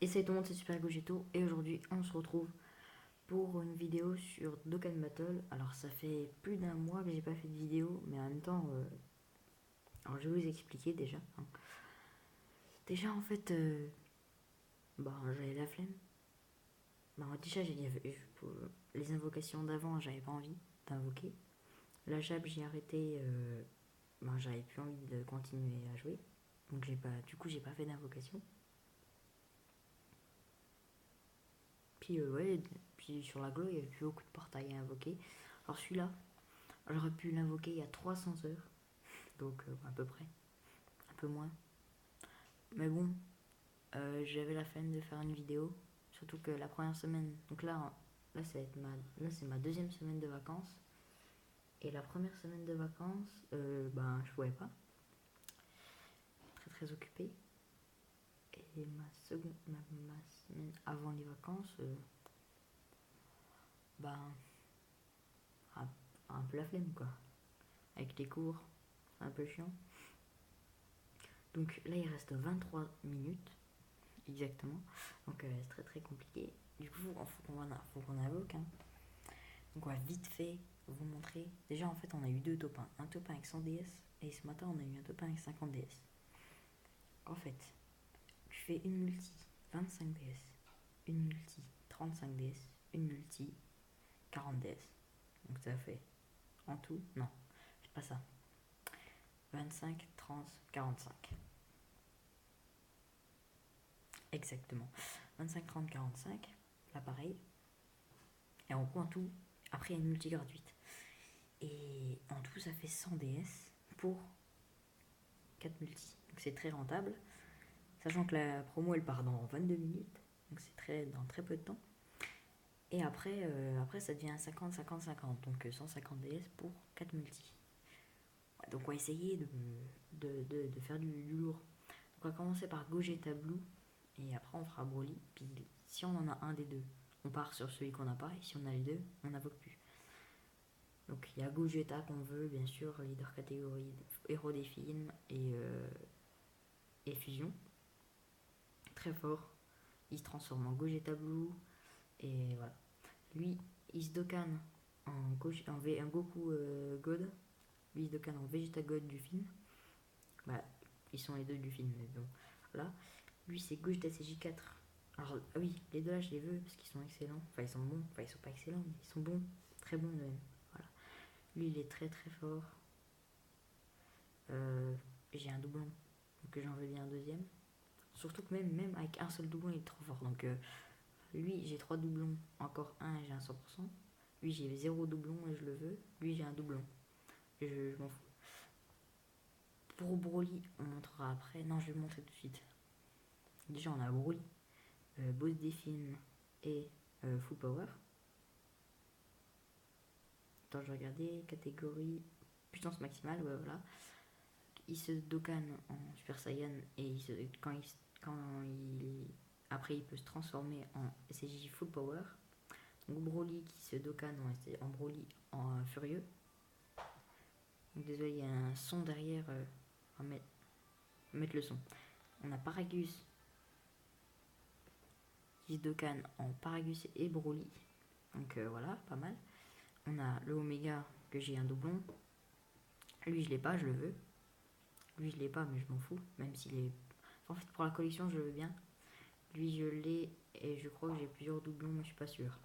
Et salut tout le monde, c'est Super Gogito et aujourd'hui on se retrouve pour une vidéo sur Dokkan Battle. Alors ça fait plus d'un mois que j'ai pas fait de vidéo, mais en même temps, alors je vais vous expliquer déjà, hein. Déjà en fait, j'avais la flemme. Déjà les invocations d'avant, j'avais pas envie d'invoquer. La jab j'ai arrêté, j'avais plus envie de continuer à jouer, donc j'ai pas fait d'invocation. Puis sur la glow, il y avait plus beaucoup de portails à invoquer. Alors celui-là, j'aurais pu l'invoquer il y a 300 heures, donc à peu près, un peu moins. Mais bon, j'avais la flemme de faire une vidéo, surtout que la première semaine, donc là c'est ma deuxième semaine de vacances. Et la première semaine de vacances, je pouvais pas, très très occupé. Et ma semaine avant les vacances, ben, un, un peu la flemme quoi. Avec les cours, c'est un peu chiant. Donc là, il reste 23 minutes, exactement. Donc c'est très très compliqué. Du coup, faut qu'on invoque, hein. Donc on va vite fait vous montrer. Déjà, en fait, on a eu deux top 1. Un top 1 avec 100 DS et ce matin, on a eu un top 1 avec 50 DS. En fait, tu fais une multi 25 DS, une multi 35 DS, une multi 40 DS. Donc ça fait en tout, non, c'est pas ça. 25, 30, 45. Exactement. 25, 30, 45. Là, pareil. Et en gros, en tout, après, il y a une multi gratuite. Et en tout, ça fait 100 DS pour 4 multi. Donc c'est très rentable. Sachant que la promo, elle part dans 22 minutes. Donc c'est dans très peu de temps. Et après ça devient 50, 50, 50. Donc 150 DS pour 4 multi. Ouais, donc on va essayer de faire du lourd. Donc on va commencer par Gogeta Blue. Et après on fera Broly. Puis si on en a un des deux, on part sur celui qu'on n'a pas. Et si on a les deux, on n'invoque plus. Donc il y a Gogeta qu'on veut, bien sûr, leader catégorie, héros des films et fusion. Très fort. Il se transforme en Gogeta Blue. Et voilà. Lui, il se dokkan en Goku God. Lui, il se dokkan en Vegeta God du film. Bah, ils sont les deux du film, mais bon. Voilà. Lui, c'est Gogeta CJ4. Alors, ah oui, les deux là, je les veux parce qu'ils sont excellents. Enfin, ils sont bons. Enfin, ils sont pas excellents, mais ils sont bons. Très bons même. Voilà. Lui, il est très très fort. J'ai un doublon. Donc j'en veux bien un deuxième. Surtout que même avec un seul doublon, il est trop fort. Donc lui, j'ai trois doublons. Encore un et j'ai un 100%. Lui, j'ai zéro doublon et je le veux. Lui, j'ai un doublon. Et je m'en fous. Pour Broly, on montrera après. Non, je vais le montrer tout de suite. Déjà, on a Broly, boss des films et full power. Attends, je vais regarder. Catégorie puissance maximale, ouais, voilà. Il se dokkan en Super Saiyan et quand il après il peut se transformer en SSJ Full Power. Donc Broly qui se dokkan en Broly en furieux. Donc désolé, il y a un son derrière. On va mettre le son. On a Paragus qui se dokkan en Paragus et Broly. Donc voilà, pas mal. On a le Omega que j'ai un doublon. Lui je l'ai pas, je le veux. Lui je l'ai pas mais je m'en fous. Même s'il est... En fait pour la collection je le veux bien. Lui je l'ai et je crois que j'ai plusieurs doublons mais je suis pas sûr.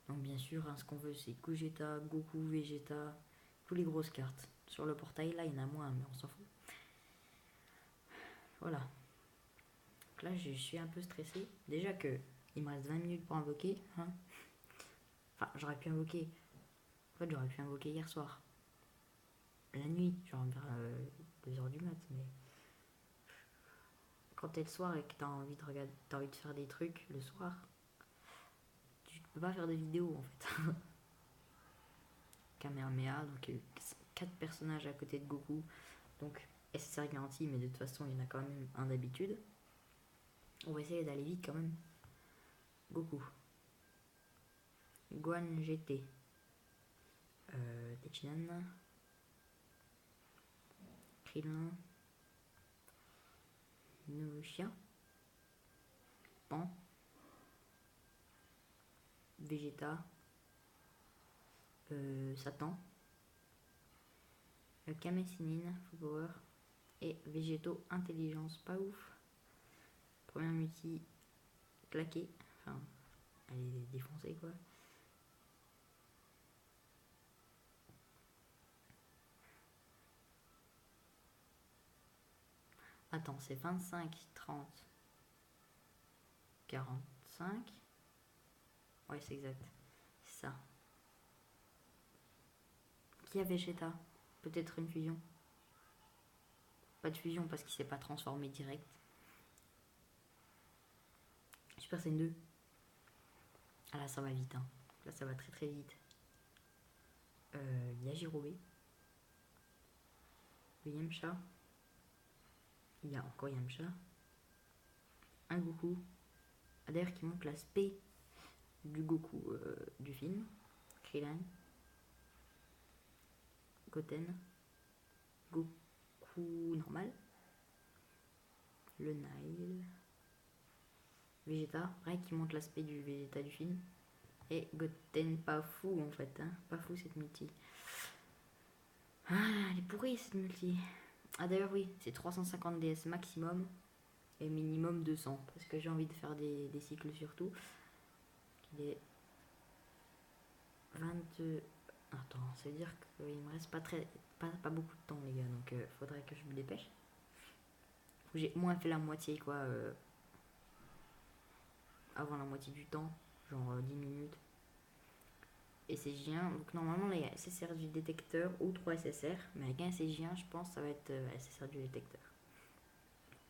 Donc bien sûr, hein, ce qu'on veut c'est Gogeta, Goku, Vegeta, tous les grosses cartes. Sur le portail là il y en a moins mais on s'en fout. Voilà. Donc là je suis un peu stressé. Déjà que il me reste 20 minutes pour invoquer. Hein. Enfin j'aurais pu invoquer. En fait j'aurais pu invoquer hier soir. La nuit, genre vers 2h du mat, mais quand t'es le soir et que t'as envie de regarder, t'as envie de faire des trucs le soir, tu peux pas faire des vidéos en fait. Kamehameha, donc 4 personnages à côté de Goku, donc SSR garanti, mais de toute façon il y en a quand même un d'habitude. On va essayer d'aller vite quand même. Goku, Gohan GT, Techinan, Krillin, Nochia, Pan, Vegeta, Satan, Kame Sennin, Full Power et Végétaux Intelligence. Pas ouf. Première multi claquée. Enfin, elle est défoncée quoi. Attends, c'est 25, 30, 45. Ouais, c'est exact. C'est ça. Qui a Vegeta? Peut-être une fusion. Pas de fusion parce qu'il s'est pas transformé direct. Super Saiyan 2. Ah là, ça va vite. Hein. Là, ça va très très vite. Il y a Jirobe. Le Yamcha. Il y a encore Yamcha. Un Goku. D'ailleurs, qui montre l'aspect du Goku du film. Krillin. Goten. Goku normal. Le Nile. Vegeta. Pareil, qui montre l'aspect du Vegeta du film. Et Goten, pas fou en fait. Hein. Pas fou cette multi. Ah, elle est pourrie cette multi. Ah d'ailleurs oui, c'est 350 DS maximum et minimum 200 parce que j'ai envie de faire des cycles surtout. Il est 22... Attends, ça veut dire qu'il me reste pas beaucoup de temps les gars, donc faudrait que je me dépêche. Faut que j'ai moins fait la moitié quoi, avant la moitié du temps, genre 10 minutes. Et SSJ1, donc normalement là il y a SSR du détecteur ou 3 SSR, mais avec un SSJ1 je pense que ça va être SSR du détecteur.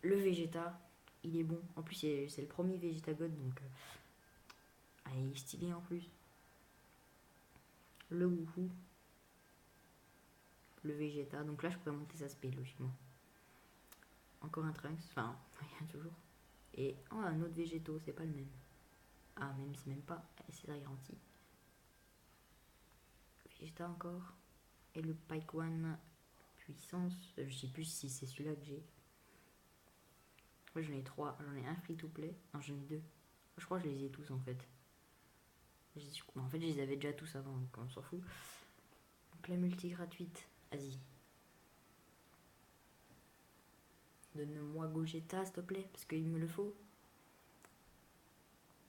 Le Vegeta, il est bon. En plus, c'est le premier Vegeta God, donc il est stylé en plus. Le Goku, le Vegeta. Donc là, je pourrais monter sa speed logiquement. Encore un Trunks, enfin, rien toujours. Et un autre Végétaux, c'est pas le même. Ah, même c'est même pas. C'est garanti. Vegeta encore. Et le Pike One puissance. Je sais plus si c'est celui-là que j'ai. Moi j'en ai 3. J'en ai un free to play. Non, j'en ai 2. Je crois que je les ai tous en fait. En fait, je les avais déjà tous avant, donc on s'en fout. Donc la multi gratuite. Vas-y. Donne-moi Gogeta, s'il te plaît, parce qu'il me le faut.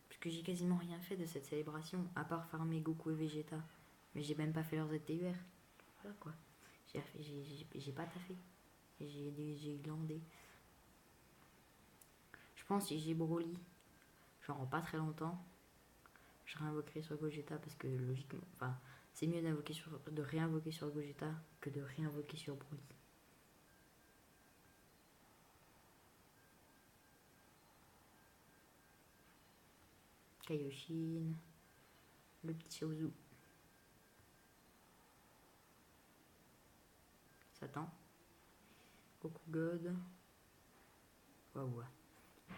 Parce que j'ai quasiment rien fait de cette célébration, à part farmer Goku et Vegeta. Mais j'ai même pas fait leur ZTUR. Voilà quoi. J'ai pas taffé. J'ai glandé. Je pense que si j'ai Broly, genre pas très longtemps, je réinvoquerai sur Gogeta parce que logiquement, enfin, c'est mieux de réinvoquer sur Gogeta que de réinvoquer sur Broly. Kaioshin, le petit Xiaozu, Satan, Goku God, waouh,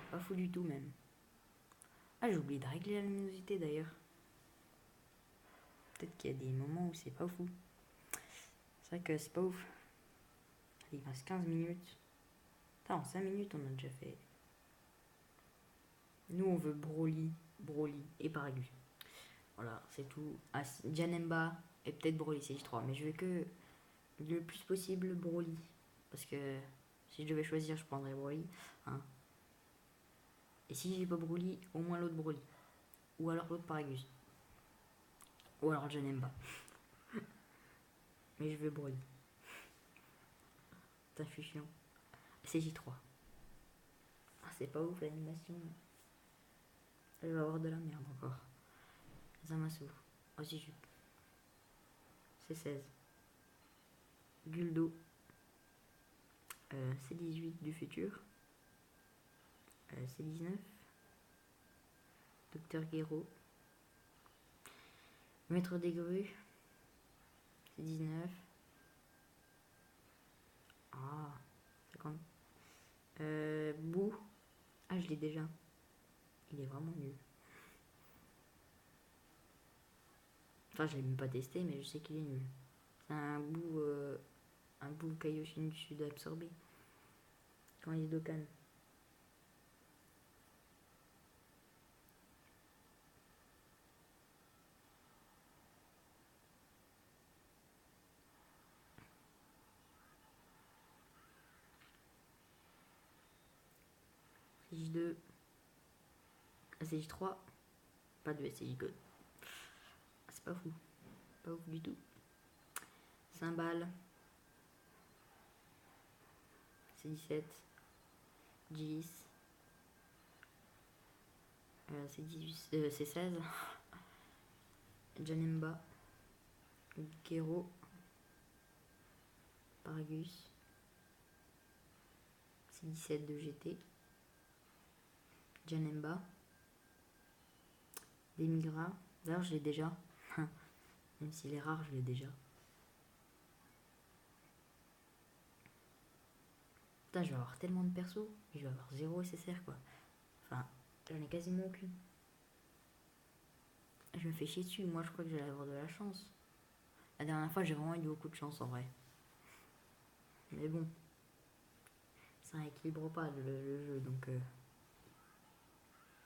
pas fou du tout même. Ah, j'ai oublié de régler la luminosité d'ailleurs. Peut-être qu'il y a des moments où c'est pas fou. C'est vrai que c'est pas ouf. Il reste 15 minutes. Putain, en 5 minutes, on a déjà fait. Nous, on veut Broly et Paragus. Voilà, c'est tout. Ah, Janemba et peut-être Broly, c'est 3. Mais je veux que le plus possible Broly. Parce que si je devais choisir, je prendrais Broly. Hein. Et si j'ai pas Broly, au moins l'autre Broly. Ou alors l'autre Paragus. Ou alors Janemba. Mais je veux Broly. Putain, je suis chiant. C'est J3. Ah, c'est pas ouf l'animation. Elle va avoir de la merde encore. Zamasu. Oshiju. C'est 16. Guldo. C18 du futur. C19. Docteur Gero. Maître des grues. C19. Ah, c'est quand Bou. Ah, je l'ai déjà. Il est vraiment nul. Enfin, je l'ai même pas testé, mais je sais qu'il est nul. C'est un bout Kaioshin du sud à absorber. Quand il est Dokkan. SJ2. SJ3. Pas de SJ code. C'est pas fou. Pas ouf du tout. Cymbale. C17. G10. C18. C16. Janemba. Gero. Paragus. C17 de GT. Janemba. Demigra. D'ailleurs, je l'ai déjà. Même s'il est rare, je l'ai déjà. Putain, je vais avoir tellement de persos. Je vais avoir 0 SSR quoi. Enfin, j'en ai quasiment aucune. Je me fais chier dessus. Moi, je crois que j'allais avoir de la chance. La dernière fois, j'ai vraiment eu beaucoup de chance en vrai. Mais bon. Ça n'équilibre pas le jeu donc.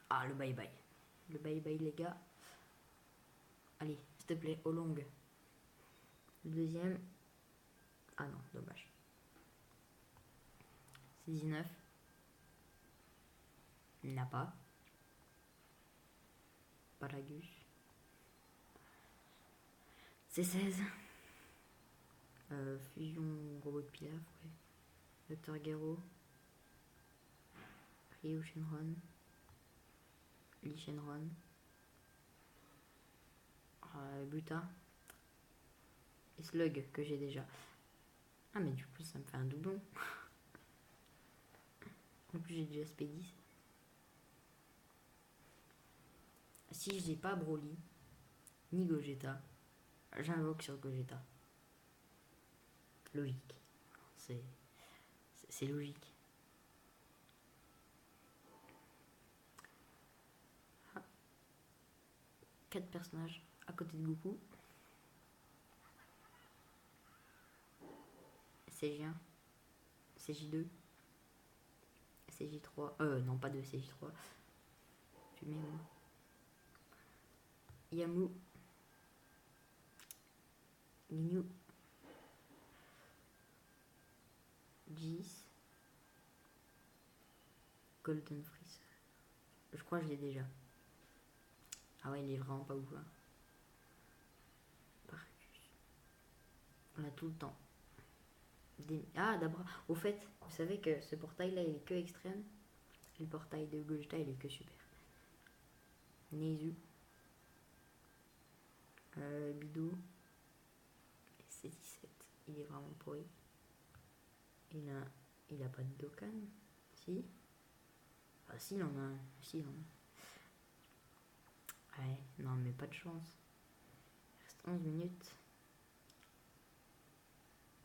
Ah, le bye bye. Le bye bye, les gars. Allez, s'il te plaît, au long. Le deuxième. Ah non, dommage. C'est 19. Il n'a pas. Paragus. C'est 16. Fusion robot de Pilaf, ouais. Docteur Gero. Ryu Shenron. Lee Shenron. Buta. Et Slug que j'ai déjà. Ah mais du coup ça me fait un doublon. En plus j'ai déjà Spédis. Si j'ai pas Broly, ni Gogeta, j'invoque sur Gogeta. Logique. C'est logique. Ah. 4 personnages à côté de Goku. CJ1, CJ2, CJ3, non pas de CJ3, fumé moi. Yamu, Ginyu, Jis, Golden Freeze. Je crois que je l'ai déjà. Ah ouais, il est vraiment pas ouf. Hein. Paragus. On l'a tout le temps. Ah, d'abord, au fait, vous savez que ce portail là il est que extrême. Et le portail de Gogeta il est que super. Nezu. Bidou. C17. Il est vraiment pourri. Il a pas de Dokkan. Si. Ah si, il en a un. Si, il en a un. Ouais, non mais pas de chance. Il reste 11 minutes.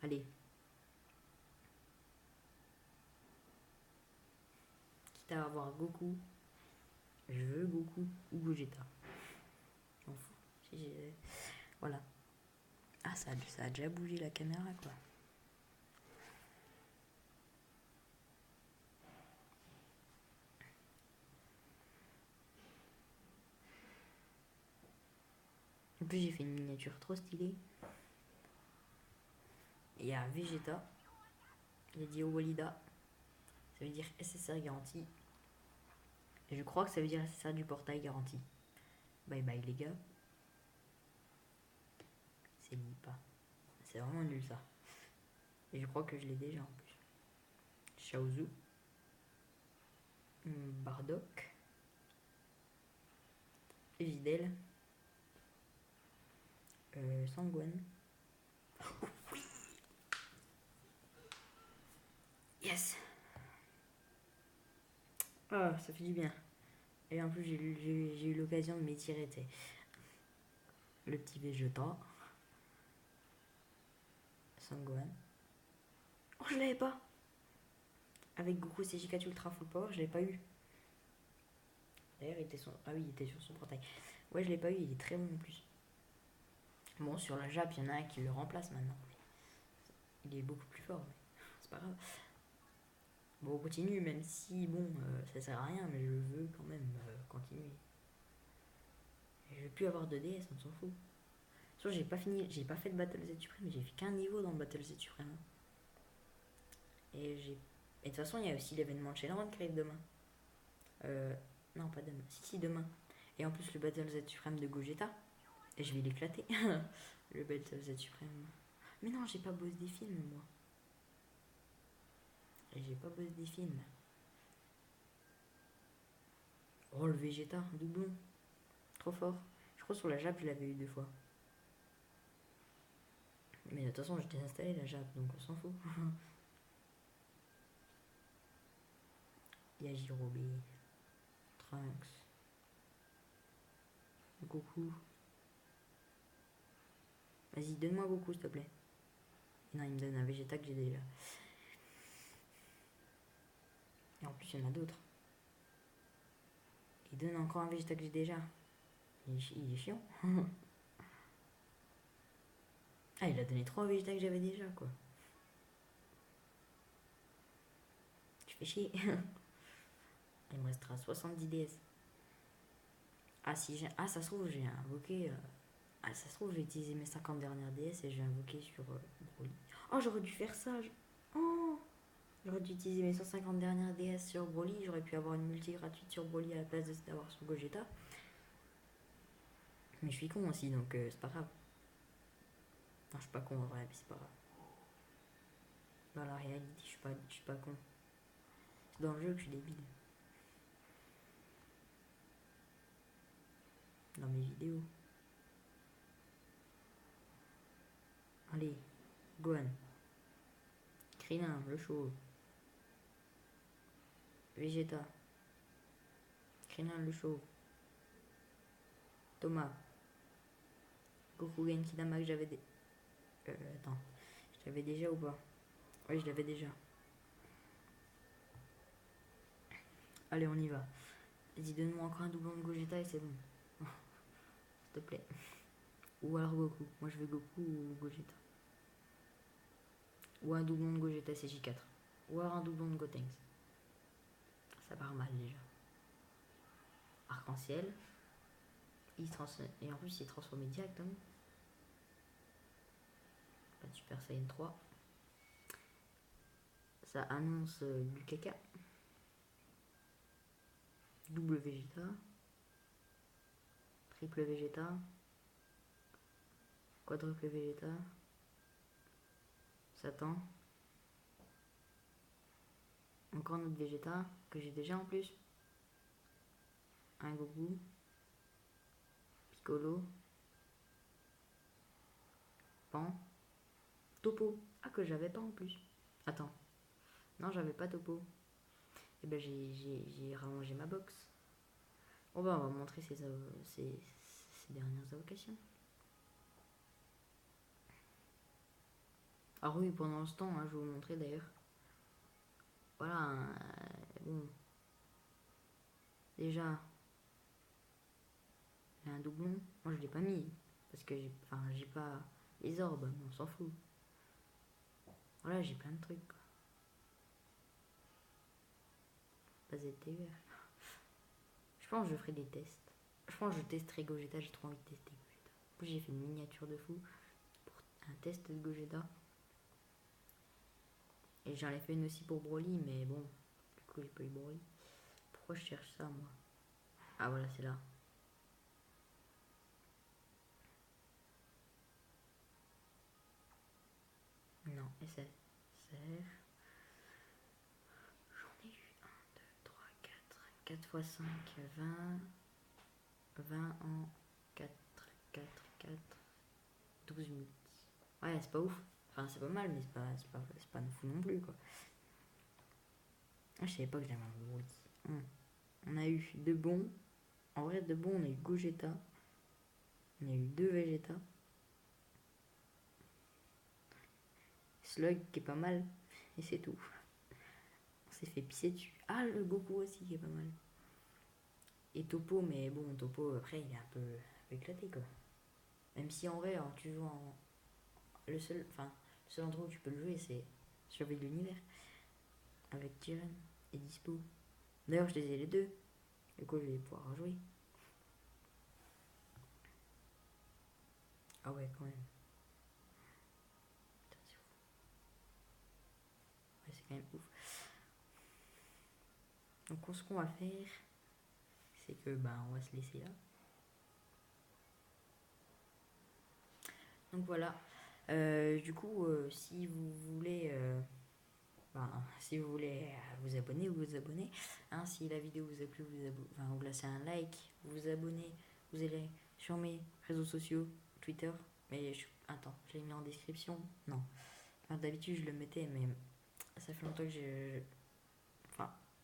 Allez. Quitte à avoir Goku, je veux Goku ou Gogeta. Je m'en fous. Voilà. Ah, ça a déjà bougé la caméra, quoi. En plus, j'ai fait une miniature trop stylée. Il y a Vegeta. Il a dit Walida. Ça veut dire SSR garantie. Et je crois que ça veut dire SSR du portail garantie. Bye bye, les gars. C'est pas. C'est vraiment nul, ça. Et je crois que je l'ai déjà, en plus. Shaozu. Bardock. Videl. Sangwan. Oui. Yes. Ah, ça fait du bien. Et en plus, j'ai eu l'occasion de m'étirer, tu sais. Le petit Vegeta. Sangwan. Oh, je l'avais pas. Avec Goku CJ4 Ultra Full Power, je l'ai pas eu. D'ailleurs, il était sur son portail. Ouais, je l'ai pas eu, il est très bon en plus. Bon, sur la Jap, il y en a un qui le remplace maintenant. Il est beaucoup plus fort, mais c'est pas grave. Bon, on continue, même si, bon, ça sert à rien, mais je veux quand même continuer. Et je veux plus avoir de DS, on s'en fout. Sauf que j'ai pas fait de Battle Z Supreme, j'ai fait qu'un niveau dans le Battle Z Supreme. Et de toute façon, il y a aussi l'événement de Shenron qui arrive demain. Non, pas demain. Si, demain. Et en plus, le Battle Z Suprême de Gogeta. Et je vais l'éclater. Le Battle Z Suprême. Mais non, j'ai pas bossé des films, moi. Et j'ai pas bossé des films. Oh, le Vegeta, doublon. Trop fort. Je crois sur la Jap, je l'avais eu 2 fois. Mais de toute façon, j'ai désinstallé la Jap, donc on s'en fout. Il y a Jirobé, Trunks, Goku. Vas-y, donne-moi Goku, s'il te plaît. Non, il me donne un Vegeta que j'ai déjà. Et en plus, il y en a d'autres. Il donne encore un Vegeta que j'ai déjà. Il est chiant. Ah, il a donné 3 Vegeta que j'avais déjà, quoi. Tu fais chier. Il me restera 70 DS. Ah, si j'ai... Ah, ça se trouve, j'ai invoqué... Ah, ça se trouve, j'ai utilisé mes 50 dernières DS et j'ai invoqué sur Broly. Oh, j'aurais dû faire ça. Oh, j'aurais dû utiliser mes 150 dernières DS sur Broly. J'aurais pu avoir une multi gratuite sur Broly à la place d'avoir sur Gogeta. Mais je suis con aussi, donc c'est pas grave. Non, je suis pas con en vrai, mais c'est pas grave. Dans la réalité, je suis pas con. C'est dans le jeu que je suis débile. Dans mes vidéos. Allez, Gohan. Krillin, le chauve. Vegeta. Krillin, le chauve. Thomas. Goku Genki Dama que j'avais... attends. Je l'avais déjà ou pas? Oui, je l'avais déjà. Allez, on y va. Vas-y, donne-moi encore un doublon de Gogeta et c'est bon. S'il te plaît. Ou alors Goku. Moi, je veux Goku ou Gogeta. Ou un doublon de Gogeta CJ4. Ou alors un doublon de Gotenks. Ça part mal déjà. Arc-en-ciel. Et en plus, il est transformé directement. Pas de Super Saiyan 3. Ça annonce du caca. Double Vegeta. Triple Vegeta. Quadruple Vegeta. Satan. Encore un autre Vegeta que j'ai déjà en plus. Un Goku. Piccolo. Pan. Topo. Ah, que j'avais pas en plus. Attends. Non, j'avais pas Topo. Et ben j'ai rallongé ma box. Bon bah on va montrer ces dernières invocations. Alors oui, pendant ce temps, hein, je vais vous montrer d'ailleurs. Voilà, bon. Déjà, il y a un doublon. Moi je l'ai pas mis. Parce que j'ai pas les orbes, mais on s'en fout. Voilà, j'ai plein de trucs. Quoi. Pas ZTVR. Je pense que je ferai des tests. Je pense que je testerai Gogeta, j'ai trop envie de tester Gogeta. En plus, j'ai fait une miniature de fou pour un test de Gogeta. Et j'en ai fait une aussi pour Broly, mais bon, du coup, j'ai pas eu Broly. Pourquoi je cherche ça, moi? Ah, voilà, c'est là. Non, SR. J'en ai eu 1, 2, 3, 4. 4 x 5, 20. 20 en 4, 4, 4. 12 minutes. Ouais, c'est pas ouf. Enfin, c'est pas mal, mais c'est pas fou non plus, quoi. Je savais pas que j'avais un Broly. On a eu de bons. En vrai, de bons, on a eu Gogeta. On a eu 2 Vegeta. Slug qui est pas mal. Et c'est tout. On s'est fait pisser dessus. Ah, le Goku aussi qui est pas mal. Et Topo, mais bon, Topo, après, il est un peu éclaté, quoi. Même si en vrai, hein, tu joues en... Le seul endroit où tu peux le jouer, c'est Survie de l'univers. Avec Jiren et Dispo. D'ailleurs, je les ai les deux. Du coup, je vais pouvoir jouer. Ah ouais, quand même. Putain, c'est fou. Ouais, c'est quand même ouf. Donc, ce qu'on va faire, c'est que on va se laisser là. Donc voilà. Du coup, si vous voulez vous abonner, vous abonnez. Hein, si la vidéo vous a plu, vous laissez un like, vous abonnez, vous allez sur mes réseaux sociaux, Twitter. Mais attends, je l'ai mis en description. Non. D'habitude je le mettais, mais ça fait longtemps que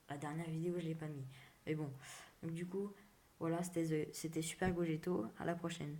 la dernière vidéo je l'ai pas mis. Mais bon. Donc du coup, voilà, c'était Super Gogetto. À la prochaine.